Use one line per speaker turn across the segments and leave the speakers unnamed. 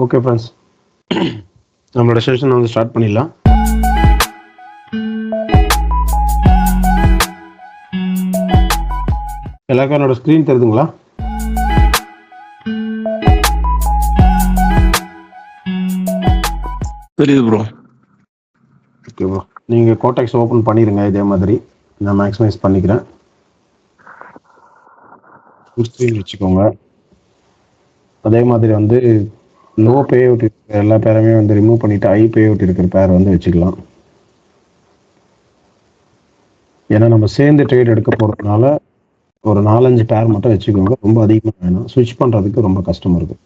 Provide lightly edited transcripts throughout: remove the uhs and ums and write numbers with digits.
Okay friends, நம்மளோட session வந்து start பண்ணிடலாம். எல்லாருக்கும் என்னோட ஸ்க்ரீன் தெரியுதுங்களா?
தெரியுது ப்ரோ.
ஓகே ப்ரோ, நீங்கள் கோடெக்ஸ் ஓப்பன் பண்ணிடுங்க. இதே மாதிரி நான் மேக்ஸிமைஸ் பண்ணிக்கிறேன். ஃபுல் ஸ்க்ரீன் வச்சுக்கோங்க. அதே மாதிரி வந்து லோ பே அவுட் இருக்கிற எல்லா பேருமே வந்து ரிமூவ் பண்ணிவிட்டு ஹை பே அவுட் இருக்கிற பேர் வந்து வச்சுக்கலாம். ஏன்னா நம்ம சேர்ந்து ட்ரேட் எடுக்க போகிறதுனால ஒரு 4-5 பேர் மட்டும் வச்சுக்கோங்க. ரொம்ப அதிகமாக வேணும், ஸ்விட்ச் பண்ணுறதுக்கு ரொம்ப கஷ்டமாக இருக்கும்.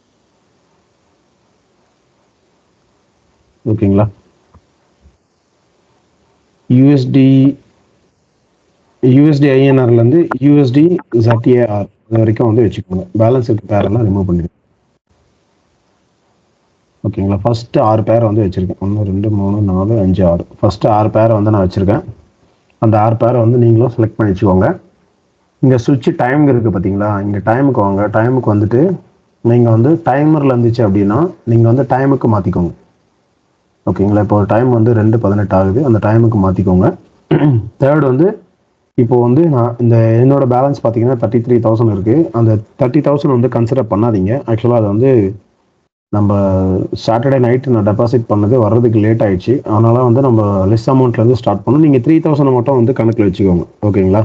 ஓகேங்களா? யூஎஸ்டி ஐஎன்ஆர்லேருந்து யூஎஸ்டி ZAR அது வரைக்கும் வந்து வச்சுக்கோங்க. பேலன்ஸ் இருக்க பேரெல்லாம் ரிமூவ் பண்ணிடுங்க. ஓகேங்களா? ஃபஸ்ட்டு 6 பேரை வந்து வச்சுருக்கேன். 1 2 3 4 5 6. ஃபஸ்ட்டு 6 பேரை வந்து நான் வச்சுருக்கேன். அந்த 6 பேரை வந்து நீங்களும் செலக்ட் பண்ணி வச்சுக்கோங்க. இங்கே சுவிட்ச் டைம் இருக்குது பார்த்தீங்களா? இங்கே டைமுக்கு வாங்க. டைமுக்கு வந்துட்டு நீங்கள் வந்து டைமரில் இருந்துச்சு அப்படின்னா நீங்கள் வந்து டைமுக்கு மாற்றிக்கோங்க. ஓகேங்களா? இப்போ டைம் வந்து 2:18 ஆகுது. அந்த டைமுக்கு மாற்றிக்கோங்க. தேர்ட் வந்து இப்போ வந்து நான் இந்த என்னோட பேலன்ஸ் பார்த்தீங்கன்னா 33,000 இருக்குது. அந்த 30,000 வந்து கன்சிடர் பண்ணாதீங்க. ஆக்சுவலாக அது வந்து நம்ம சாட்டர்டே நைட்டு நான் டெபாசிட் பண்ணது வர்றதுக்கு லேட் ஆயிடுச்சு. அதனால வந்து நம்ம லெஸ் அமௌண்ட்லேருந்து ஸ்டார்ட் பண்ணோம். நீங்கள் 3,000 மட்டும் வந்து கணக்கில் வச்சுக்கோங்க. ஓகேங்களா?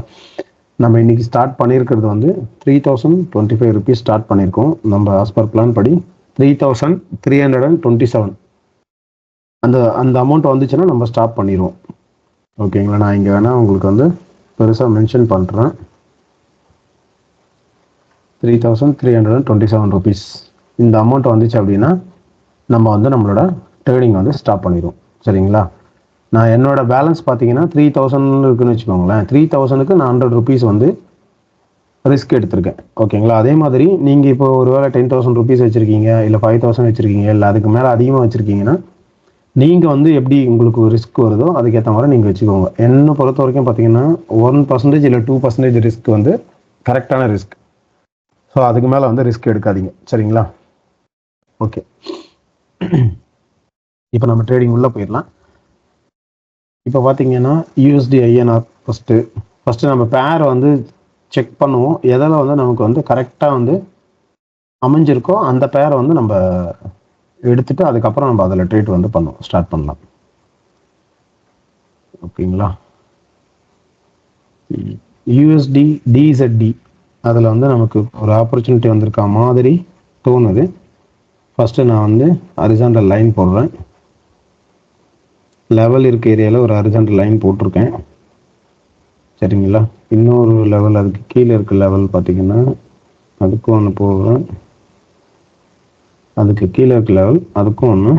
நம்ம இன்னைக்கு ஸ்டார்ட் பண்ணியிருக்கிறது வந்து 3,025 ருபீஸ் ஸ்டார்ட் பண்ணியிருக்கோம். நம்ம ஆஸ் பர் பிளான் படி 3,327 அந்த அமௌண்ட் வந்துச்சுன்னா நம்ம ஸ்டாப் பண்ணிடுவோம். ஓகேங்களா? நான் இங்கே வேணால் உங்களுக்கு வந்து பெருசாக மென்ஷன் பண்ணுறேன். 3,327 ருபீஸ் இந்த அமௌண்ட் வந்துச்சு அப்படின்னா நம்ம வந்து நம்மளோட ட்ரேடிங் வந்து ஸ்டாப் பண்ணிடுவோம். சரிங்களா? நான் என்னோட பேலன்ஸ் பார்த்தீங்கன்னா 3,000 இருக்குன்னு வச்சுக்கோங்களேன். 3,000க்கு நான் 100 ருபீஸ் வந்து ரிஸ்க் எடுத்திருக்கேன். ஓகேங்களா? அதே மாதிரி நீங்கள் இப்போ ஒரு வேளை 10,000 ருபீஸ் வச்சுருக்கீங்க, இல்லை 5,000 வச்சுருக்கீங்க, இல்லை அதுக்கு மேலே அதிகமாக வச்சுருக்கீங்கன்னா நீங்கள் வந்து எப்படி உங்களுக்கு ரிஸ்க் வருதோ அதுக்கேற்ற மாதிரி நீங்கள் வச்சுக்கோங்க. என்னை பொறுத்த வரைக்கும் பார்த்தீங்கன்னா 1% இல்லை 2% ரிஸ்க் வந்து கரெக்டான ரிஸ்க். ஸோ அதுக்கு மேலே வந்து ரிஸ்க் எடுக்காதீங்க. சரிங்களா? ஓகே, இப்போ நம்ம ட்ரேடிங் உள்ளே போயிடலாம். இப்போ பார்த்தீங்கன்னா யூஎஸ்டி ஐஎன்ஆர் ஃபஸ்ட்டு நம்ம பேரை வந்து செக் பண்ணுவோம். எதில் வந்து நமக்கு வந்து கரெக்டாக வந்து அமைஞ்சிருக்கோ அந்த பேரை வந்து நம்ம எடுத்துட்டு அதுக்கப்புறம் நம்ம அதில் ட்ரேட் வந்து ஸ்டார்ட் பண்ணலாம். ஓகேங்களா? யூஎஸ்டி டிஇசட்டி அதில் வந்து நமக்கு ஒரு ஆப்பர்ச்சுனிட்டி வந்திருக்க மாதிரி தோணுது. ஃபஸ்ட்டு நான் வந்து ஹரிசாண்டல் லைன் போடுறேன். லெவல் இருக்க ஏரியாவில் ஒரு ஹரிசாண்டல் லைன் போட்டிருக்கேன். சரிங்களா? இன்னொரு லெவல் அதுக்கு கீழே இருக்க லெவல் பார்த்தீங்கன்னா அதுக்கும் ஒன்று போடுறேன். அதுக்கு கீழே இருக்க லெவல் அதுக்கும் ஒன்று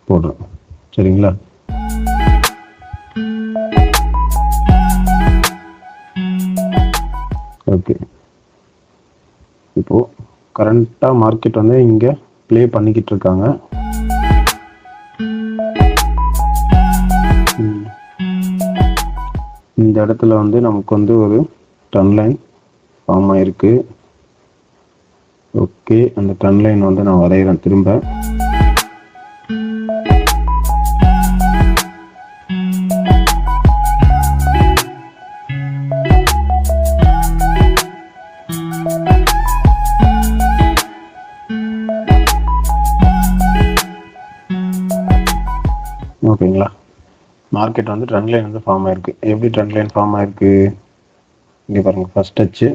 போடுறேன். சரிங்களா? ஓகே, இப்போது கரண்ட்டாக மார்க்கெட் வந்து இங்கே ப்ளே பண்ணிக்கிட்டு இருக்காங்க. இந்த இடத்துல வந்து நமக்கு வந்து ஒரு ட்ரெண்ட் லைன் ஃபார்ம் ஆயிருக்கு. ஓகே, அந்த ட்ரெண்ட் லைன் வந்து நான் வரைகிறேன் திரும்ப. ஓகேங்களா? மார்க்கெட் வந்து ட்ரெண்ட் லைன் வந்து ஃபார்ம் ஆயிருக்கு. எப்படி ட்ரெண்ட் லைன் ஃபார்ம் ஆயிருக்கு இங்கே பாருங்கள். ஃபர்ஸ்ட் டச்சு,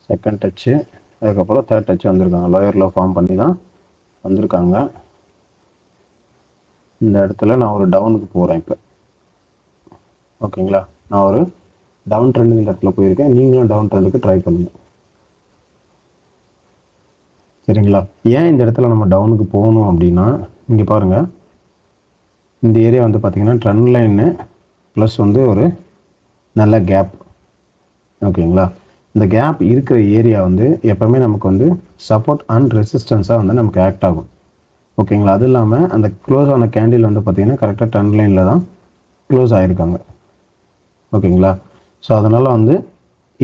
செகண்ட் டச்சு, அதுக்கப்புறம் தேர்ட் டச் வந்திருக்காங்க. லோயர் லோ ஃபார்ம் பண்ணி தான் வந்திருக்காங்க. இந்த இடத்துல நான் ஒரு டவுனுக்கு போகிறேன் இப்போ. ஓகேங்களா? நான் ஒரு டவுன் ட்ரெண்ட் இந்த இடத்துல போயிருக்கேன். நீங்களும் டவுன் ட்ரெண்டுக்கு ட்ரை பண்ணுங்க. சரிங்களா? ஏன் இந்த இடத்துல நம்ம டவுனுக்கு போகணும் அப்படின்னா இங்கே பாருங்கள், இந்த ஏரியா வந்து பார்த்தீங்கன்னா ட்ரெண்ட் லைனு ப்ளஸ் வந்து ஒரு நல்ல கேப். ஓகேங்களா? இந்த கேப் இருக்கிற ஏரியா வந்து எப்போவுமே நமக்கு வந்து சப்போர்ட் அண்ட் ரெசிஸ்டன்ஸாக வந்து நமக்கு ஆக்ட் ஆகும். ஓகேங்களா? அது இல்லாமல் அந்த க்ளோஸ் ஆன கேண்டில் வந்து பார்த்தீங்கன்னா கரெக்டாக ட்ரெண்ட் லைனில் தான் க்ளோஸ் ஆகிருக்காங்க. ஓகேங்களா? ஸோ அதனால் வந்து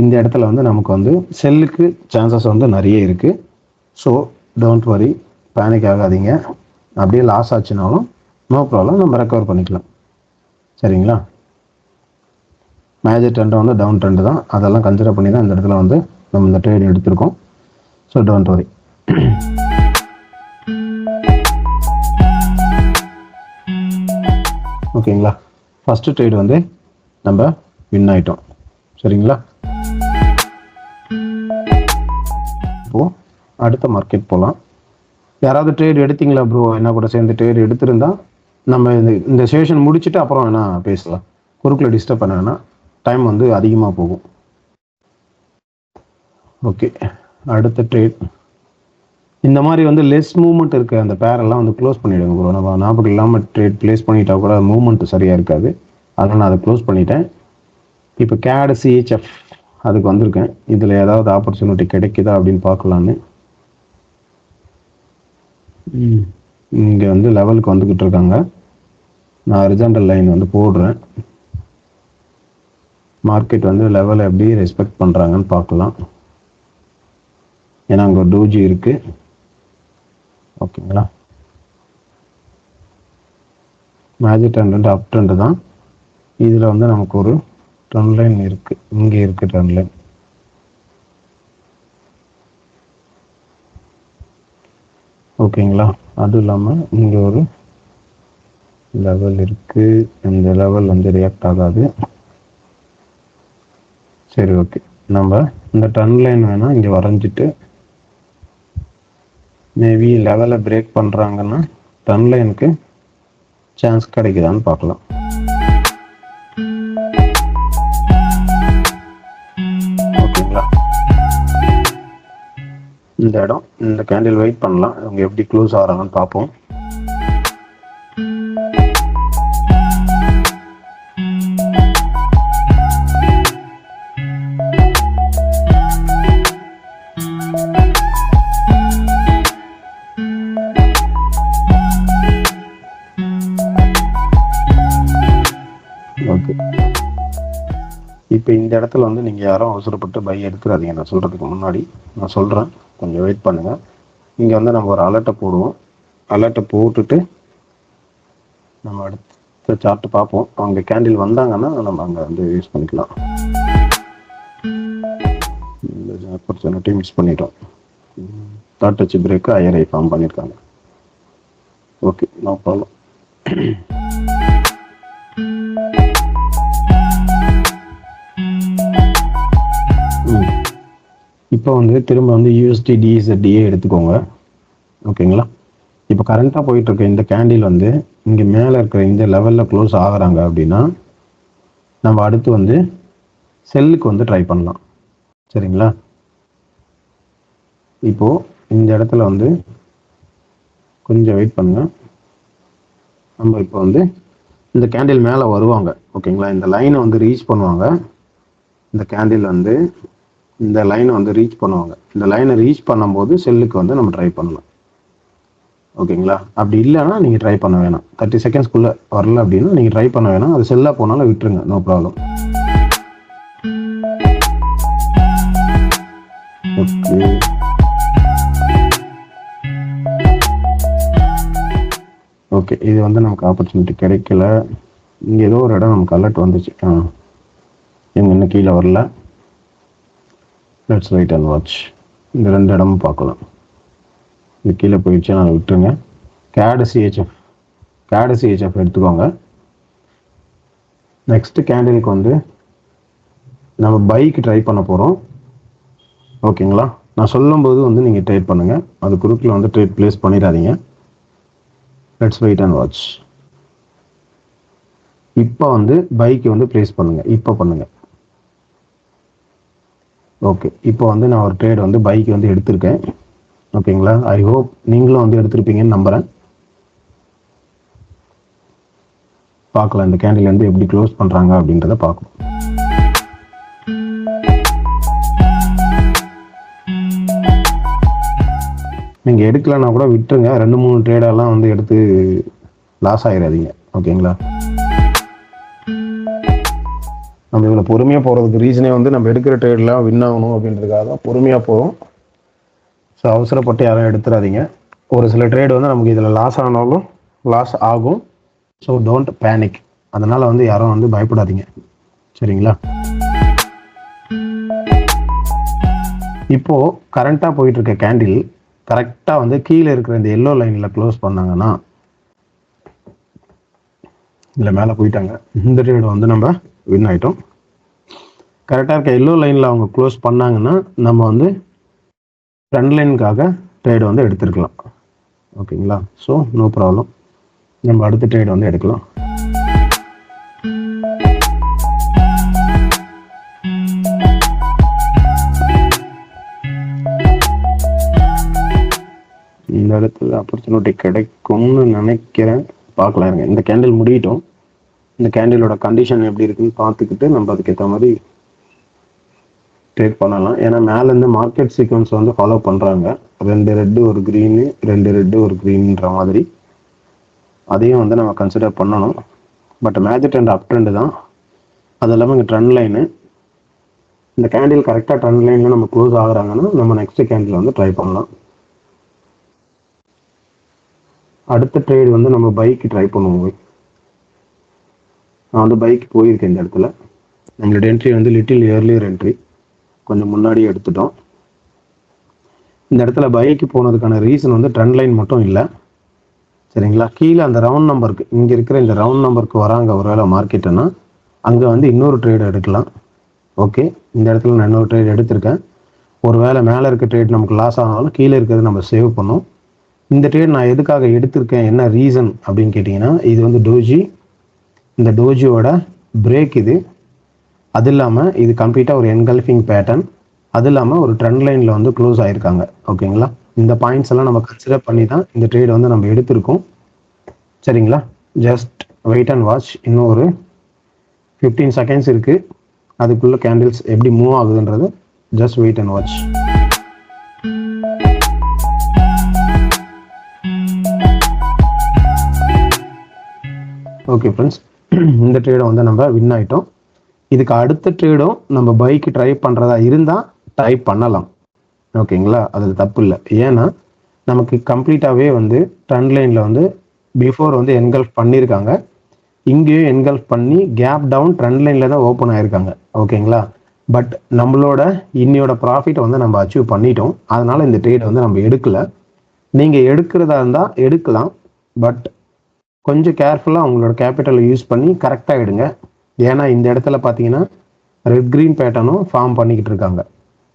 இந்த இடத்துல வந்து நமக்கு வந்து செல்லுக்கு சான்சஸ் வந்து நிறைய இருக்குது. ஸோ டோன்ட் வரி, பேனிக் ஆகாதீங்க. அப்படியே லாஸ் ஆச்சுனாலும் நோ ப்ராப்ளம், நம்ம ரெக்கவர் பண்ணிக்கலாம். சரிங்களா? மேஜர் ட்ரெண்ட் வந்து டவுன் ட்ரெண்டு தான், அதெல்லாம் கன்சிடர் பண்ணி தான் இந்த இடத்துல வந்து நம்ம இந்த ட்ரேட் எடுத்திருக்கோம். So don't worry. ஓகேங்களா? ஃபஸ்ட்டு ட்ரேட் வந்து நம்ம வின் ஆகிட்டோம். சரிங்களா? இப்போது அடுத்த மார்க்கெட் போகலாம். யாராவது ட்ரேட் எடுத்தீங்களா ப்ரோ? என்ன கூட சேர்ந்து ட்ரேட் எடுத்திருந்தா நம்ம இந்த செஷன் முடிச்சுட்டு அப்புறம் வேணா பேசலாம். குறுக்கில் டிஸ்டர்ப் பண்ண வேணாம், டைம் வந்து அதிகமாக போகும். ஓகே, அடுத்த ட்ரேட் இந்த மாதிரி வந்து லெஸ் மூவ்மெண்ட் இருக்க அந்த பேரெல்லாம் வந்து க்ளோஸ் பண்ணிவிடுங்க ப்ரோ. நம்ம ஞாபகம் இல்லாமல் ட்ரேட் ப்ளேஸ் பண்ணிட்டா கூட மூவ்மெண்ட் சரியாக இருக்காது. அதனால் நான் அதை க்ளோஸ் பண்ணிட்டேன். இப்போ CAD CHF அதுக்கு வந்திருக்கேன். இதில் ஏதாவது ஆப்பர்ச்சுனிட்டி கிடைக்குதா அப்படின்னு பார்க்கலான்னு. இங்கே வந்து லெவலுக்கு வந்துக்கிட்டு இருக்காங்க. நான் ஹரிசாண்டல் லைன் வந்து போடுறேன். மார்க்கெட் வந்து லெவலை எப்படி ரெஸ்பெக்ட் பண்ணுறாங்கன்னு பார்க்கலாம். ஏன்னா அங்கே ஒரு டூஜி இருக்குது. ஓகேங்களா? மேஜிக் ட்ரெண்ட் அப் ட்ரெண்டு தான். இதில் வந்து நமக்கு ஒரு ட்ரெண்ட் லைன் இருக்குது. இங்கே இருக்குது ட்ரெண்ட் லைன். ஓகேங்களா? அதுவும் இல்லாமல் இங்கே ஒரு லெவல் இருக்குது. இந்த லெவல் வந்து ரியாக்ட் ஆகாது. சரி, ஓகே. நம்ம இந்த ட்ரெண்ட் லைன் வேணால் இங்கே வரைஞ்சிட்டு மேபி லெவலை பிரேக் பண்ணுறாங்கன்னா ட்ரெண்ட் லைனுக்கு சான்ஸ் கிடைக்குதான்னு பார்க்கலாம். ஓகேங்களா? இந்த இடம் இந்த கேண்டில் வெயிட் பண்ணலாம், அவங்க எப்படி க்ளோஸ் ஆகிறாங்கன்னு பார்ப்போம். ஓகே, இப்போ இந்த இடத்துல வந்து நீங்கள் யாரும் அவசரப்பட்டு பை எடுத்துடாதீங்க. நான் சொல்கிறதுக்கு முன்னாடி நான் சொல்கிறேன், கொஞ்சம் வெயிட் பண்ணுங்கள். இங்கே வந்து நம்ம ஒரு அலர்ட்டை போடுவோம். அலர்ட்டை போட்டுட்டு நம்ம அடுத்த சார்ட்டு பார்ப்போம். அவங்க கேண்டில் வந்தாங்கன்னா நம்ம அங்கே வந்து யூஸ் பண்ணிக்கலாம். இந்த ஆப்பர்ச்சுனிட்டி மிஸ் பண்ணிட்டோம். Dot touch break IRI form பண்ணியிருக்காங்க. Okay, no problem. இப்போ வந்து திரும்ப வந்து USD DZDA எடுத்துக்கோங்க. ஓகேங்களா? இப்போ கரண்ட்டாக போயிட்டுருக்க இந்த கேண்டில் வந்து இங்கே மேலே இருக்கிற இந்த லெவலில் க்ளோஸ் ஆகுறாங்க அப்படின்னா நம்ம அடுத்து வந்து செல்லுக்கு வந்து ட்ரை பண்ணலாம். சரிங்களா? இப்போது இந்த இடத்துல வந்து கொஞ்சம் வெயிட் பண்ணுங்கள். நம்ம இப்போ வந்து இந்த கேண்டில் மேலே வருவாங்க. ஓகேங்களா? இந்த லைனை வந்து ரீச் பண்ணுவாங்க. இந்த கேண்டில் வந்து இந்த லைனை வந்து ரீச் பண்ணுவாங்க. இந்த லைனை ரீச் பண்ணும்போது செல்லுக்கு வந்து நம்ம ட்ரை பண்ணலாம். ஓகேங்களா? அப்படி இல்லைன்னா நீங்கள் ட்ரை பண்ண வேணாம். 30 செகண்ட்ஸ்க்குள்ளே வரல அப்படின்னா நீங்கள் ட்ரை பண்ண வேணாம். அது செல்லாக போனாலும் விட்டுருங்க, நோ ப்ராப்ளம். Okay, okay. இது வந்து நமக்கு ஆப்பர்ச்சுனிட்டி கிடைக்கல. இங்கே ஏதோ ஒரு இடம் நமக்கு அலர்ட் வந்துச்சு. இவங்க இன்னும் கீழே வரல. Let's wait and watch. இந்த ரெண்டு இடமும் பார்க்கலாம். இது கீழே போயிடுச்சு, நான் விட்டுருங்க. CAD CHF எடுத்துக்கோங்க. நெக்ஸ்ட் கேண்டிலுக்கு வந்து நம்ம பைக்கு ட்ரை பண்ண போகிறோம். ஓகேங்களா? நான் சொல்லும்போது வந்து நீங்கள் ட்ரேட் பண்ணுங்கள். அது குறுக்கில் வந்து ட்ரேட் ப்ளேஸ் பண்ணிடாதீங்க. Let's wait and watch. இப்போ வந்து பைக்கு வந்து ப்ளேஸ் பண்ணுங்கள். இப்போ பண்ணுங்கள். ஓகே, இப்போ வந்து நான் ஒரு ட்ரேட் வந்து பைக்கு வந்து எடுத்திருக்கேன். ஓகேங்களா? ஐ ஹோப் நீங்களும் வந்து எடுத்திருப்பீங்கன்னு நம்புகிறேன். பார்க்கலாம் இந்த கேண்டில் வந்து எப்படி க்ளோஸ் பண்ணுறாங்க அப்படின்றத பார்க்கலாம். நீங்கள் எடுக்கலன்னா கூட விட்டுருங்க. 2-3 ட்ரேடெல்லாம் வந்து எடுத்து லாஸ் ஆகிடாதீங்க. ஓகேங்களா? நம்ம இவ்வளோ பொறுமையாக போகிறதுக்கு ரீசனே வந்து நம்ம எடுக்கிற ட்ரேட்லாம் வின் ஆகணும் அப்படின்றதுக்காக தான் பொறுமையாக போகிறோம். ஸோ அவசரப்பட்டு யாரும் எடுத்துடாதீங்க. ஒரு சில ட்ரேட் வந்து நமக்கு இதில் லாஸ் ஆனாலும் லாஸ் ஆகும். So don't panic. அதனால் வந்து யாரும் வந்து பயப்படாதீங்க, சரிங்களா? இப்போது கரண்ட்டாக போயிட்டு இருக்க கேண்டில் கரெக்டாக வந்து கீழே இருக்கிற இந்த எல்லோ லைனில் க்ளோஸ் பண்ணாங்கன்னா, இல்லை மேலே போயிட்டாங்க, இந்த ட்ரேட் வந்து நம்ம வின் ஆகிட்டோம். கரெக்டாக இருக்க எல்லோ லைனில் அவங்க க்ளோஸ் பண்ணாங்கன்னா நம்ம வந்து ட்ரெண்ட் லைனுக்காக ட்ரேட் வந்து எடுத்துருக்கலாம். ஓகேங்களா? ஸோ நோ ப்ராப்ளம், நம்ம அடுத்த ட்ரேட் வந்து எடுக்கலாம். இந்த இடத்துல ஆப்பர்ச்சுனிட்டி கிடைக்கும்னு நினைக்கிறேன், பார்க்கலாம் இருங்க. இந்த கேண்டில் முடியட்டும், இந்த கேண்டிலோட கண்டிஷன் எப்படி இருக்குன்னு பார்த்துக்கிட்டு நம்ம அதுக்கேற்ற மாதிரி ட்ரேட் பண்ணலாம். ஏன்னா மேலேருந்து மார்க்கெட் சீக்வன்ஸ் வந்து ஃபாலோ பண்ணுறாங்க. 2 ரெட்டு ஒரு க்ரீனு, 2 ரெட்டு ஒரு க்ரீன்ற மாதிரி, அதையும் வந்து நம்ம கன்சிடர் பண்ணணும். But major trend up trend தான். அது இல்லாமல் இங்கே ட்ரெண்ட் லைனு, இந்த கேண்டில் கரெக்டாக ட்ரெண்ட் லைனில் நம்ம க்ளோஸ் ஆகுறாங்கன்னா நம்ம நெக்ஸ்ட் கேண்டில் வந்து ட்ரை பண்ணலாம். அடுத்த ட்ரேட் வந்து நம்ம பைக்கு ட்ரை பண்ணுவோம். நான் வந்து பைக் போயிருக்கேன். இந்த இடத்துல நம்மளோட என்ட்ரி வந்து லிட்டில் இயர்லியர் என்ட்ரி, கொஞ்சம் முன்னாடியே எடுத்துட்டோம். இந்த இடத்துல பைக்கு போனதுக்கான ரீசன் வந்து ட்ரெண்ட் லைன் மட்டும் இல்லை, சரிங்களா? கீழே அந்த ரவுண்ட் நம்பருக்கு, இங்கே இருக்கிற இந்த ரவுண்ட் நம்பருக்கு வராங்க ஒருவேளை மார்க்கெட்டுன்னா அங்கே வந்து இன்னொரு ட்ரேட் எடுக்கலாம். ஓகே, இந்த இடத்துல நான் இன்னொரு ட்ரேட் எடுத்திருக்கேன். ஒரு வேளை மேலே இருக்க ட்ரேட் நமக்கு லாஸ் ஆனாலும் கீழே இருக்கிறது நம்ம சேவ் பண்ணோம். இந்த ட்ரேட் நான் எதுக்காக எடுத்திருக்கேன், என்ன ரீசன் அப்படின்னு கேட்டிங்கன்னா, இது வந்து டோஜி, இந்த டோஜியோட பிரேக் இது. அது இல்லாமல் இது கம்ப்ளீட்டாக ஒரு என்கல்ஃபிங் பேட்டர்ன். அது இல்லாமல் ஒரு ட்ரெண்ட் லைனில் வந்து க்ளோஸ் ஆகிருக்காங்க. ஓகேங்களா? இந்த பாயிண்ட்ஸ் எல்லாம் நம்ம கன்சிடர் பண்ணி தான் இந்த ட்ரேட் வந்து நம்ம எடுத்திருக்கோம், சரிங்களா? Just wait and watch. இன்னும் ஒரு 15 செகண்ட்ஸ் இருக்குது. அதுக்குள்ளே கேண்டில்ஸ் எப்படி மூவ் ஆகுதுன்றது just wait and watch. Okay friends, இந்த ட்ரேடை வந்து நம்ம வின் ஆகிட்டோம். இதுக்கு அடுத்த ட்ரேடும் நம்ம பைக்கு ட்ரை பண்ணுறதா இருந்தால் ட்ரை பண்ணலாம், ஓகேங்களா? அதில் தப்பு இல்லை. ஏன்னா நமக்கு கம்ப்ளீட்டாகவே வந்து ட்ரெண்ட் லைனில் வந்து பிஃபோர் வந்து என்கல்ஃப் பண்ணியிருக்காங்க, இங்கேயும் என்கல்ஃப் பண்ணி கேப் டவுன் ட்ரெண்ட் லைனில் தான் ஓப்பன் ஆகிருக்காங்க, ஓகேங்களா? பட் நம்மளோட இன்னையோட ப்ராஃபிட்டை வந்து நம்ம அச்சீவ் பண்ணிட்டோம். அதனால் இந்த ட்ரேட் வந்து நம்ம எடுக்கலை. நீங்கள் எடுக்கிறதா இருந்தால் எடுக்கலாம், பட் கொஞ்சம் கேர்ஃபுல்லாக உங்களோட கேபிட்டலை யூஸ் பண்ணி கரெக்டாக எடுங்க. ஏன்னா இந்த இடத்துல பார்த்தீங்கன்னா ரெட் க்ரீன் பேட்டர்னும் ஃபார்ம் பண்ணிக்கிட்டு இருக்காங்க,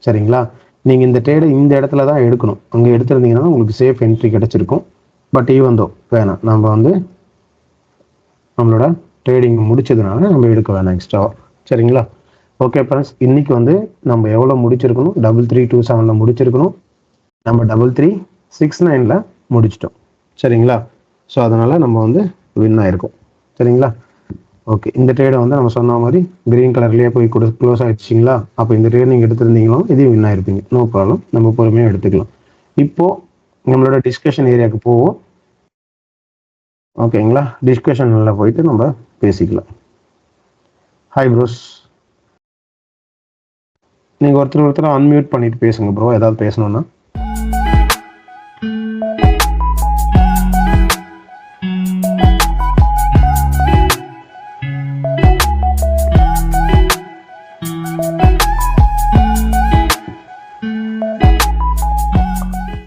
சரிங்களா? நீங்கள் இந்த ட்ரேடை இந்த இடத்துல தான் எடுக்கணும். அங்கே எடுத்துருந்தீங்கன்னா உங்களுக்கு சேஃப் என்ட்ரி கிடச்சிருக்கும். பட் ஈவன் தோ வேணாம், நம்ம வந்து நம்மளோட ட்ரேடிங் முடிச்சதுனால நம்ம எடுக்க வேணாம் எக்ஸ்ட்ராவாக, சரிங்களா? ஓகே ஃப்ரெண்ட்ஸ், இன்றைக்கி வந்து நம்ம எவ்வளோ முடிச்சிருக்கணும், 3327 முடிச்சிருக்கணும். நம்ம 3369 முடிச்சிட்டோம், சரிங்களா? ஸோ அதனால் நம்ம வந்து வின் ஆகிருக்கோம், சரிங்களா? ஓகே, இந்த ட்ரேடை வந்து நம்ம சொன்ன மாதிரி க்ரீன் கலர்லேயே போய் க்ளோஸ் ஆகிடுச்சிங்களா? அப்போ இந்த ட்ரேட் நீங்கள் எடுத்துருந்தீங்களோ இதையும் வின் ஆகிருப்பீங்க. நோ ப்ராப்ளம், நம்ம பொறுமையாக எடுத்துக்கலாம். இப்போது நம்மளோட டிஸ்கஷன் ஏரியாவுக்கு போவோம், ஓகேங்களா? டிஸ்கஷனில் போயிட்டு நம்ம பேசிக்கலாம். ஹாய் ப்ரோஸ், நீங்கள் ஒருத்தர் அன்மியூட் பண்ணிட்டு பேசுங்க ப்ரோ, ஏதாவது பேசணுன்னா.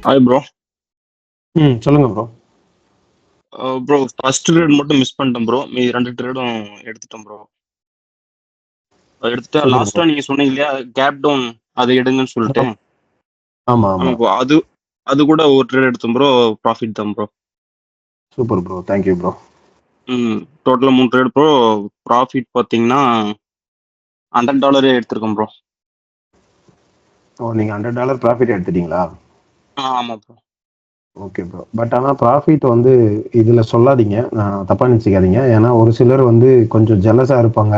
Hi bro.
சொல்லுங்க ப்ரோ.
ப்ரோ ஃபர்ஸ்ட் ட்ரேட் மட்டும் மிஸ் பண்ணிட்டேன் ப்ரோ, மீதி 2 ட்ரேடும் எடுத்துட்டேன் ப்ரோ. எடுத்துட்டேன். லாஸ்டா நீங்க சொன்னீங்க இல்லையா கேப் டவுன், அதை எடுங்கன்னு சொல்லிட்டு.
ஆமா ஆமா
ப்ரோ, அது கூட ஒரு ட்ரேட் எடுத்தேன் ப்ரோ, ப்ராஃபிட் தான் bro.
Super bro, thank you bro.
டோட்டலாக 3 ட்ரேட் ப்ரோ. ப்ராஃபிட் பார்த்தீங்கன்னா $100 எடுத்திருக்கேன் ப்ரோ.
ஓ, நீங்கள் $100 ப்ராஃபிட் எடுத்துட்டீங்களா?
ஆமாம் ப்ரோ.
Okay bro. பட் ஆனால் ப்ராஃபிட் வந்து இதில் சொல்லாதீங்க, நான் தப்பாக நினச்சிக்காதீங்க. ஏன்னா ஒரு சிலர் வந்து கொஞ்சம் ஜெலஸாக இருப்பாங்க.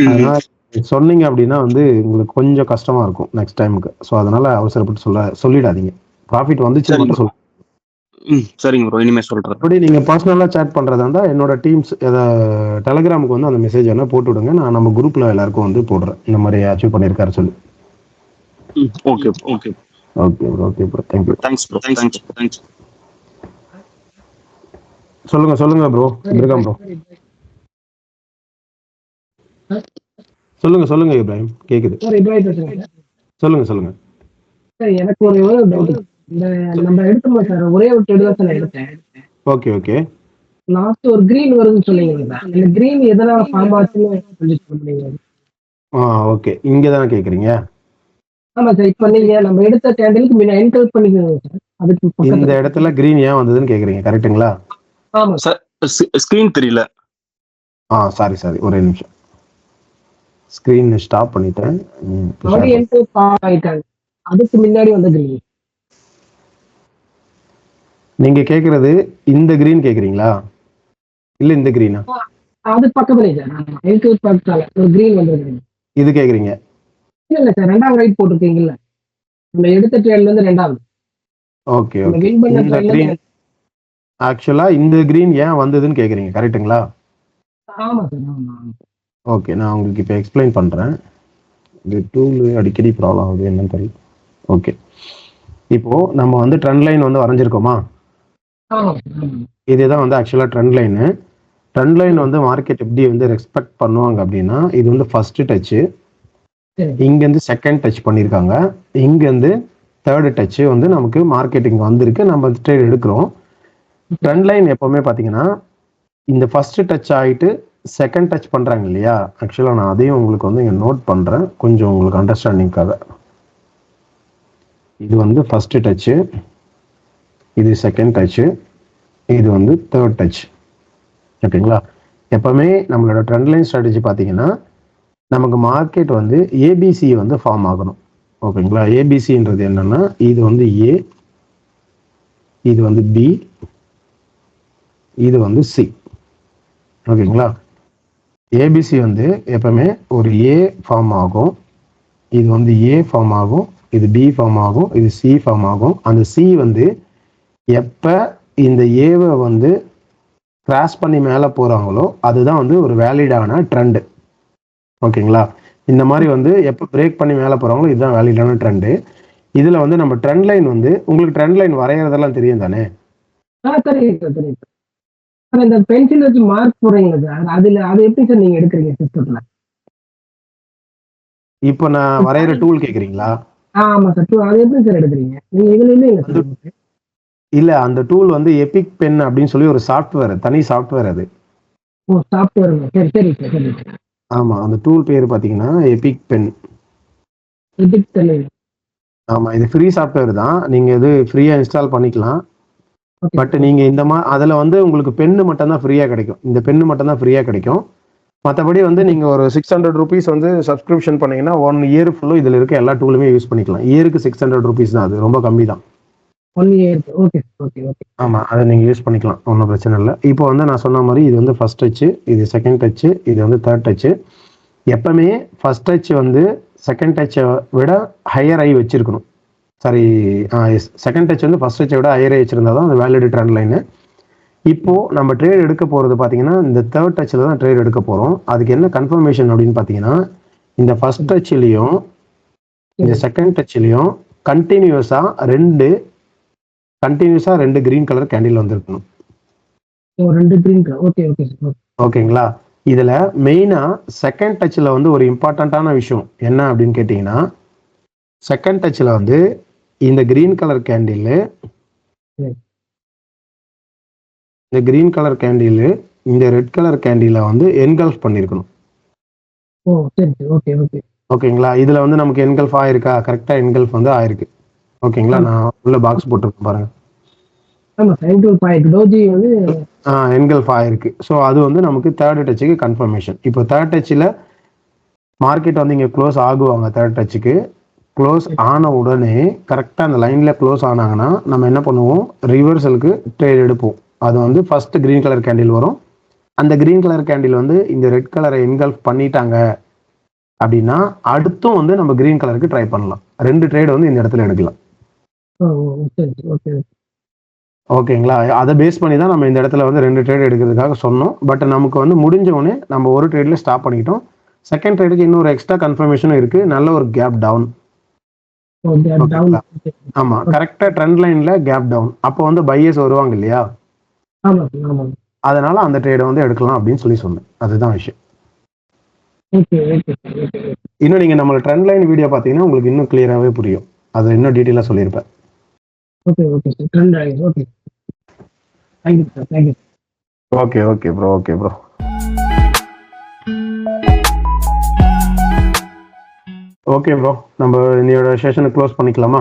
அதனால் சொன்னீங்க அப்படின்னா வந்து உங்களுக்கு கொஞ்சம் கஷ்டமாக இருக்கும் நெக்ஸ்ட் டைமுக்கு. ஸோ அதனால் அவசரப்பட்டு சொல்லிடாதீங்க. ப்ராஃபிட் வந்துச்சு மட்டும் சொல்லுங்கள்.
சரிங்க ப்ரோ, இனிமேல் சொல்கிறேன்.
அப்படி நீங்கள் பர்சனலாக சேட் பண்ணுறதா இருந்தால் என்னோட டீம்ஸ் டெலகிராமுக்கு வந்து அந்த மெசேஜ் வேணால் போட்டு விடுங்க. நான் நம்ம குரூப்பில் எல்லாருக்கும் வந்து போடுறேன், இந்த மாதிரி அச்சீவ் பண்ணியிருக்காரு சொல்லி.
Okay okay.
Okay bro thank you.
Thanks.
சொல்லுங்க ப்ரோ. இப்ராஹிம் ப்ரோ சொல்லுங்க இப்ராஹிம், கேக்குது. சொல்லுங்க.
சார் எனக்கு ஒரு டவுட். இந்த நம்ம எடுத்தோம் சார், ஒரே ஒரு ட்ரேட் தான் சார் நான் எடுத்தேன்.
ஓகே.
லாஸ்ட் ஒரு கிரீன் வருதுன்னு சொன்னீங்க. இந்த கிரீன் எதனால ஃபார்ம் ஆச்சுன்னு கொஞ்சம் சொல்லுங்க.
ஓகே, இங்க தானே கேக்குறீங்க?
ஆமா சார், இப்ப நீங்க நம்ம எடுத்த கேண்டிலுக்கு முன்ன என்கல் பண்ணிக்கோங்க சார். அதுக்கு
இந்த
பக்கத்துல
இடத்துல கிரீன் ஏன் வந்ததுன்னு கேக்குறீங்க, கரெக்ட்டுங்களா?
ஆமா சார்.
சார் ஸ்கிரீன் தெரியல.
சாரி, ஒரே நிமிஷம். ஸ்கிரீன் ஸ்டாப் பண்ணிட்டேன்.
மறுபடியும் என்கல் ஆயிட்டாங்க. அதுக்கு முன்னாடி வந்த கிரீன்.
நீங்க கேக்குறது இந்த கிரீன் கேக்குறீங்களா, இல்ல இந்த கிரீனா?
அது பக்கத்துல சார், என்கல் பக்கத்துல ஒரு கிரீன் வந்திருக்கு.
இது கேக்குறீங்க?
இல்ல சார், ரெண்டாவது ரைட் போட்டிருக்கீங்கல்ல, நம்ம எடுத்த ட்ரேட்ல இருந்து ரெண்டாவது.
ஓகே.
வின் பண்ண
இந்த
ட்ரேட்ல
கிரீன் ஆக்சுவலா இந்த கிரீன் ஏன் வந்ததுன்னு கேக்குறீங்க, கரெக்ட்டுங்களா?
ஆமா சார். ஆமா.
ஓகே, நான் உங்களுக்கு இப்போ எக்ஸ்பிளைன் பண்றேன். இது டூல் அடிக்கடி ப்ராப்ளம் ஆகுது, என்னன்னு தெரியல. ஓகே, இப்போ நம்ம வந்து ட்ரெண்ட் லைன் வந்து வரைஞ்சிருக்கோமா? இதுதான் வந்து ஆக்சுவலா ட்ரெண்ட் லைனு. ட்ரெண்ட் லைன் வந்து மார்க்கெட் எப்படி வந்து ரெஸ்பெக்ட் பண்ணுவாங்க அப்படின்னா, இது வந்து ஃபர்ஸ்ட் டச்சு, இங்கேருந்து செகண்ட் டச் பண்ணியிருக்காங்க, இங்கேருந்து தேர்டு டச்சு வந்து நமக்கு மார்க்கெட்டிங் வந்திருக்கு, நம்ம ட்ரேட் எடுக்கிறோம். ட்ரெண்ட் லைன் எப்பவுமே பார்த்தீங்கன்னா இந்த ஃபர்ஸ்ட் டச் ஆகிட்டு செகண்ட் டச் பண்ணுறாங்க இல்லையா? ஆக்சுவலாக நான் அதையும் உங்களுக்கு வந்து இங்கே நோட் பண்ணுறேன், கொஞ்சம் உங்களுக்கு அண்டர்ஸ்டாண்டிங்காக. இது வந்து ஃபர்ஸ்ட் டச்சு, இது செகண்ட் டச்சு, இது வந்து தேர்ட் டச். ஓகேங்களா? எப்பவுமே நம்மளோட ட்ரெண்ட் லைன் ஸ்ட்ராட்டஜி பார்த்தீங்கன்னா நமக்கு மார்க்கெட் வந்து ஏபிசி வந்து ஃபார்ம் ஆகணும். ஓகேங்களா? ஏபிசின்றது என்னன்னா, இது வந்து ஏ, இது வந்து பி, இது வந்து சி. ஓகேங்களா? ஏபிசி வந்து எப்பவுமே ஒரு ஏ ஃபார்ம் ஆகும், இது வந்து ஏ ஃபார்ம் ஆகும், இது பி ஃபார்ம் ஆகும், இது சி ஃபார்ம் ஆகும். அந்த சி வந்து எப்போ இந்த ஏவை வந்து கிராஸ் பண்ணி மேலே போகிறாங்களோ அதுதான் வந்து ஒரு வேலிடான ட்ரெண்டு. ஓகேங்களா? இந்த மாதிரி வந்து எப்போ பிரேக் பண்ணி மேலே போகிறாங்களோ இதுதான் வேலிடான ட்ரெண்டு. இதில் வந்து நம்ம ட்ரெண்ட் லைன் வந்து உங்களுக்கு ட்ரெண்ட் லைன் வரைகிறதெல்லாம் தெரியும் தானே?
தெரியும். இந்த பென்சில் வச்சு மார்க் போடுறீங்க சார், அதுல அது எப்படி சார் நீங்க எடுக்கிறீங்க சிஸ்டத்துல?
இப்போ நான் வரைகிற டூல் கேட்குறீங்களா?
ஆமா சார், அது எப்படி சார் எடுக்கிறீங்க நீங்க? இதுல இல்ல
இல்ல, அந்த டூல் வந்து எபிக் பென் அப்படின்னு சொல்லி ஒரு சாஃப்ட்வேர், தனி சாஃப்ட்வேர் அது.
ஓ, சாஃப்ட்வேர். சரி.
ஆமா, அந்த டூல் பேர் பாத்தீங்கன்னா எபிக் பென். ஆமா, இது ஃப்ரீ சாஃப்ட்வேர் தான், நீங்க இது ஃப்ரீயா இன்ஸ்டால் பண்ணிக்கலாம். பட் நீங்க இந்த அதுல வந்து உங்களுக்கு பென்னு மட்டும் தான் ஃப்ரீயா கிடைக்கும், இந்த பென்னு மட்டும் தான் ஃப்ரீயா கிடைக்கும். மற்றபடி வந்து நீங்க ஒரு 600 rupees வந்து சப்ஸ்கிரிப்ஷன் பண்ணீங்கன்னா 1 year ஃபுல்லும் இதுல இருக்க எல்லா டூலுமே யூஸ் பண்ணிக்கலாம். இயருக்கு 600 rupees தான், அது ரொம்ப கம்மி தான்.
1 year. ஓகே.
ஆமா, அதை நீங்க யூஸ் பண்ணிக்கலாம், ஒன்றும் பிரச்சனை இல்லை. இப்போ வந்து நான் சொன்ன மாதிரி இது வந்து ஃபர்ஸ்ட் டச்சு, இது செகண்ட் டச்சு, இது வந்து தேர்ட் டச்சு. எப்பவுமே ஃபர்ஸ்ட் டச் வந்து செகண்ட் டச்சை விட ஹையர் ஐ வச்சிருக்கணும். சாரி, செகண்ட் டச் வந்து ஃபர்ஸ்ட் டச்சை விட ஹையர் ஐ வச்சிருந்தா தான் அந்த வேலிட் ட்ரெண்ட் லைனு. இப்போ நம்ம ட்ரேட் எடுக்க போறது பாத்தீங்கன்னா இந்த தேர்ட் டச்சில் தான் ட்ரேட் எடுக்க போறோம். அதுக்கு என்ன கன்ஃபர்மேஷன் அப்படின்னு பாத்தீங்கன்னா, இந்த ஃபர்ஸ்ட் டச்லயும் இந்த செகண்ட் டச்லயும் கண்டினியூஸா ரெண்டு கிரீன் கலர் கேண்டில் வந்திருக்கணும். ஓகேங்களா? இதுல மெயினா செகண்ட் டச்ல வந்து ஒரு இம்பார்ட்டன்டான விஷயம் என்ன அப்படின்னு கேட்டீங்கன்னா, செகண்ட் டச்ல வந்து இந்த கிரீன் கலர் கேண்டில், இந்த ரெட் கலர் கேண்டில வந்து என்கல்ஃப் பண்ணிருக்கணும். ஓகேங்களா? இதுல வந்து நமக்கு என்கல்ஃப் ஆயிருக்கா? கரெக்டா என்கல்ஃப் வந்து ஆயிருக்கு. ஓகேங்களா? நான் உள்ள பாக்ஸ் போட்டிருக்கேன் பாருங்க. என்கல்ஃப் ஆயிருக்கு. ஸோ அது வந்து நமக்கு தேர்ட் டச்சுக்கு கன்ஃபர்மேஷன். இப்போ தேர்ட் டச்சில் மார்க்கெட் வந்து இங்கே க்ளோஸ் ஆகுவாங்க. தேர்ட் டச்சுக்கு க்ளோஸ் ஆன உடனே கரெக்டாக அந்த லைனில் க்ளோஸ் ஆனாங்கன்னா நம்ம என்ன பண்ணுவோம், ரிவர்சலுக்கு ட்ரேட் எடுப்போம். அது வந்து ஃபர்ஸ்ட் கிரீன் கலர் கேண்டில் வரும். அந்த கிரீன் கலர் கேண்டில் வந்து இந்த ரெட் கலரை என்கல்ஃப் பண்ணிட்டாங்க அப்படின்னா அடுத்தும் வந்து நம்ம கிரீன் கலருக்கு ட்ரை பண்ணலாம். 2 ட்ரேட் வந்து இந்த இடத்துல எடுக்கலாம். ஓகேங்களா? அதை பேஸ் பண்ணி தான் நம்ம இந்த இடத்துல வந்து 2 ட்ரேட் எடுக்கிறதுக்காக சொன்னோம். பட் நமக்கு வந்து முடிஞ்ச உடனே நம்ம ஒரு ட்ரேட்ல ஸ்டாப் பண்ணிக்கிட்டோம். செகண்ட் ட்ரேடுக்கு இன்னொரு எக்ஸ்ட்ரா கன்ஃபர்மேஷனும் இருக்கு, நல்ல ஒரு கேப் டவுன்.
டவுன்.
ஆமா, கரெக்டா ட்ரெண்ட் லைன்ல கேப் டவுன். அப்போ வந்து பையர்ஸ் வருவாங்க இல்லையா,
ஆமா சார், ஆமா.
அதனால அந்த ட்ரேடை வந்து எடுக்கலாம் அப்படின்னு சொல்லி சொன்னேன். அதுதான் விஷயம்.
Okay okay sir, okay.
இன்னும் நீங்க நம்ம ட்ரெண்ட் லைன் வீடியோ பாத்தீங்கன்னா உங்களுக்கு இன்னும் கிளியராகவே புரியும். அது இன்னும் டீட்டெயிலா சொல்லியிருப்பேன்.
Okay okay sir, trend line. Okay, thank you sir, thank you.
Okay okay bro, okay bro. Okay bro, நம்ம இன்னையோட செஷனை க்ளோஸ் பண்ணிக்கலாமா?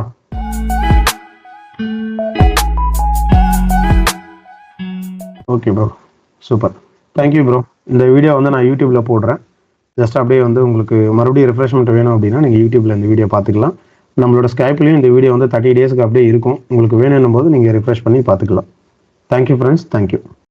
Okay bro, super, thank you bro. இந்த வீடியோ வந்து நான் யூடியூப்ல போடுறேன். ஜஸ்ட் அப்படியே வந்து உங்களுக்கு மறுபடியும் ரெஃப்ரெஷ்மெண்ட் வேணும் அப்படின்னா நீங்கள் யூடியூப்ல இந்த வீடியோ பார்த்துக்கலாம். நம்மளோட ஸ்கைப்லேயும் இந்த வீடியோ வந்து 30 டேஸ்க்கு அப்படியே இருக்கும். உங்களுக்கு வேணும்னும் போது நீங்கள் ரிஃப்ரெஷ் பண்ணி பார்த்துக்கலாம். Thank you friends, thank you.